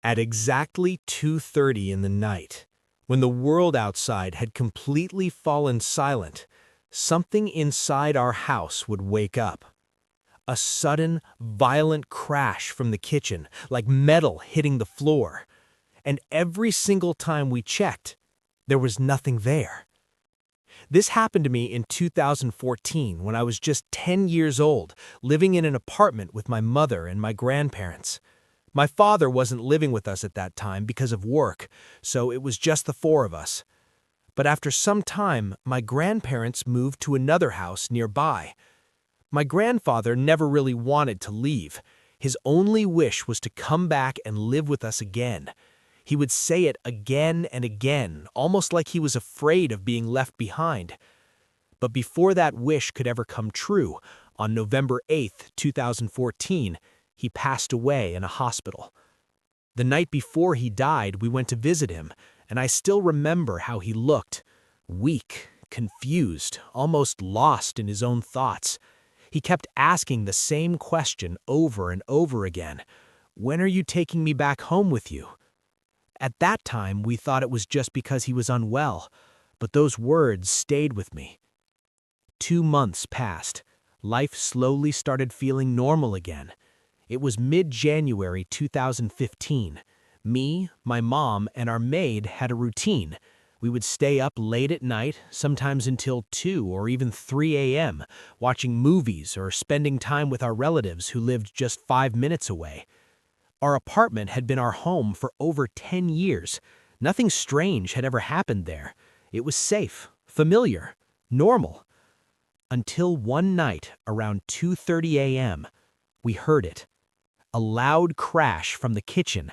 At exactly 2:30 in the night, when the world outside had completely fallen silent, something inside our house would wake up. A sudden, violent crash from the kitchen, like metal hitting the floor. And every single time we checked, there was nothing there. This happened to me in 2014 when I was just 10 years old, living in an apartment with my mother and my grandparents. My father wasn't living with us at that time because of work, so it was just the four of us. But after some time, my grandparents moved to another house nearby. My grandfather never really wanted to leave. His only wish was to come back and live with us again. He would say it again and again, almost like he was afraid of being left behind. But before that wish could ever come true, on November 8th, 2014, he passed away in a hospital. The night before he died, we went to visit him, and I still remember how he looked. Weak, confused, almost lost in his own thoughts. He kept asking the same question over and over again. "When are you taking me back home with you?" At that time, we thought it was just because he was unwell, but those words stayed with me. 2 months passed. Life slowly started feeling normal again. It was mid-January 2015. Me, my mom, and our maid had a routine. We would stay up late at night, sometimes until 2 or even 3 a.m., watching movies or spending time with our relatives who lived just 5 minutes away. Our apartment had been our home for over 10 years. Nothing strange had ever happened there. It was safe, familiar, normal. Until one night, around 2:30 a.m., we heard it. A loud crash from the kitchen.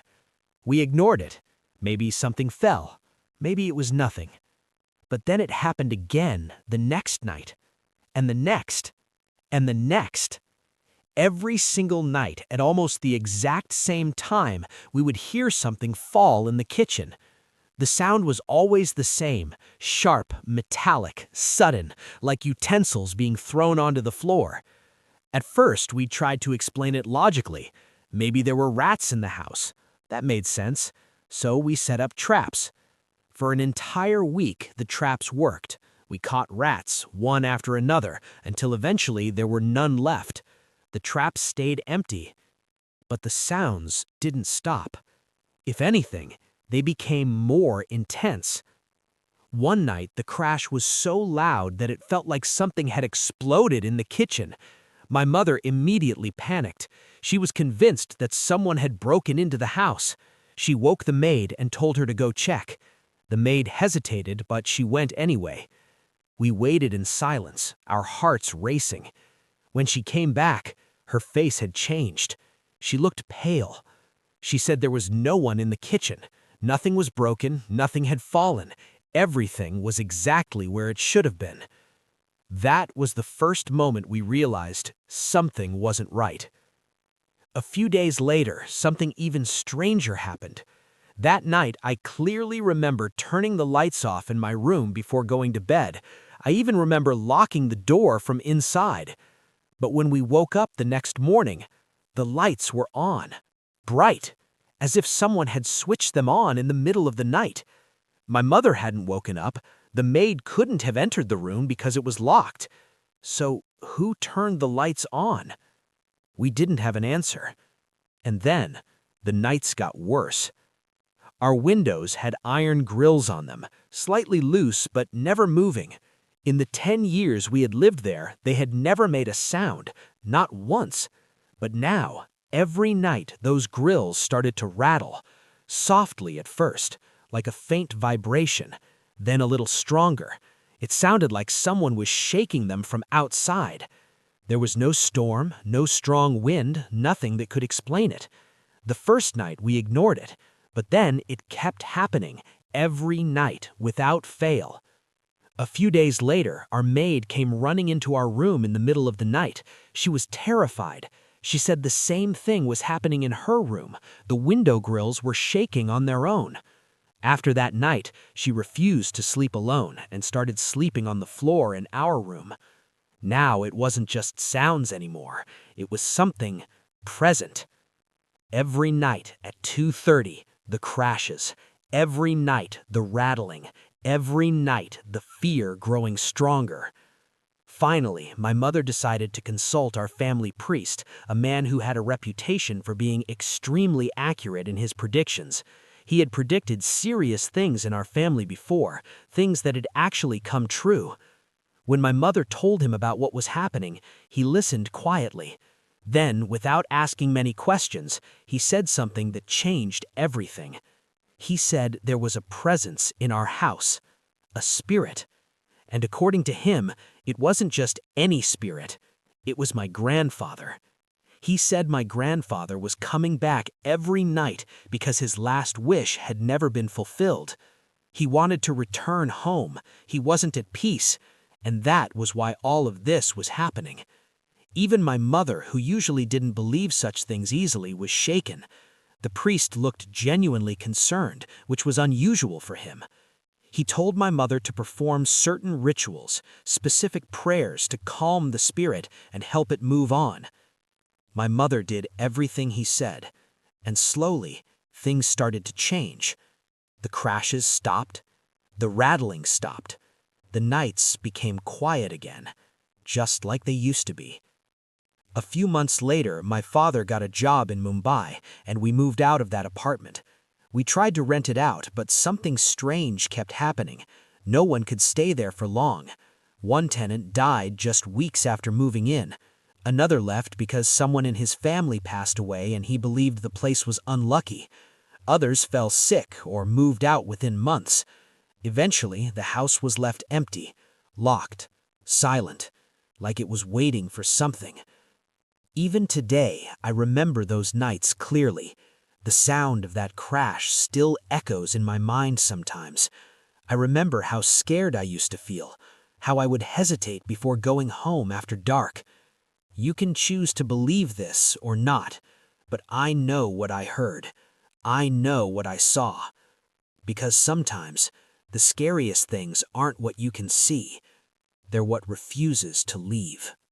We ignored it. Maybe something fell. Maybe it was nothing. But then it happened again the next night, and the next, and the next. Every single night, at almost the exact same time, we would hear something fall in the kitchen. The sound was always the same, sharp, metallic, sudden, like utensils being thrown onto the floor. At first, we tried to explain it logically. Maybe there were rats in the house. That made sense. So we set up traps. For an entire week, the traps worked. We caught rats, one after another, until eventually there were none left. The traps stayed empty. But the sounds didn't stop. If anything, they became more intense. One night, the crash was so loud that it felt like something had exploded in the kitchen. My mother immediately panicked. She was convinced that someone had broken into the house. She woke the maid and told her to go check. The maid hesitated, but she went anyway. We waited in silence, our hearts racing. When she came back, her face had changed. She looked pale. She said there was no one in the kitchen. Nothing was broken, nothing had fallen. Everything was exactly where it should have been. That was the first moment we realized something wasn't right. A few days later, something even stranger happened. That night, I clearly remember turning the lights off in my room before going to bed. I even remember locking the door from inside. But when we woke up the next morning, the lights were on, bright, as if someone had switched them on in the middle of the night. My mother hadn't woken up. The maid couldn't have entered the room because it was locked. So who turned the lights on? We didn't have an answer. And then the nights got worse. Our windows had iron grills on them, slightly loose but never moving. In the 10 years we had lived there, they had never made a sound, not once. But now, every night, those grills started to rattle, softly at first, like a faint vibration, then a little stronger. It sounded like someone was shaking them from outside. There was no storm, no strong wind, nothing that could explain it. The first night we ignored it, but then it kept happening, every night, without fail. A few days later, our maid came running into our room in the middle of the night. She was terrified. She said the same thing was happening in her room. The window grills were shaking on their own. After that night, she refused to sleep alone and started sleeping on the floor in our room. Now it wasn't just sounds anymore. It was something present. Every night at 2:30, the crashes. Every night, the rattling. Every night, the fear growing stronger. Finally, my mother decided to consult our family priest, a man who had a reputation for being extremely accurate in his predictions. He had predicted serious things in our family before, things that had actually come true. When my mother told him about what was happening, he listened quietly. Then, without asking many questions, he said something that changed everything. He said there was a presence in our house, a spirit. And according to him, it wasn't just any spirit. It was my grandfather. He said my grandfather was coming back every night because his last wish had never been fulfilled. He wanted to return home. He wasn't at peace. And that was why all of this was happening. Even my mother, who usually didn't believe such things easily, was shaken. The priest looked genuinely concerned, which was unusual for him. He told my mother to perform certain rituals, specific prayers to calm the spirit and help it move on. My mother did everything he said, and slowly, things started to change. The crashes stopped. The rattling stopped. The nights became quiet again, just like they used to be. A few months later, my father got a job in Mumbai, and we moved out of that apartment. We tried to rent it out, but something strange kept happening. No one could stay there for long. One tenant died just weeks after moving in. Another left because someone in his family passed away and he believed the place was unlucky. Others fell sick or moved out within months. Eventually, the house was left empty, locked, silent, like it was waiting for something. Even today, I remember those nights clearly. The sound of that crash still echoes in my mind sometimes. I remember how scared I used to feel, how I would hesitate before going home after dark. You can choose to believe this or not, but I know what I heard. I know what I saw. Because sometimes, the scariest things aren't what you can see. They're what refuses to leave.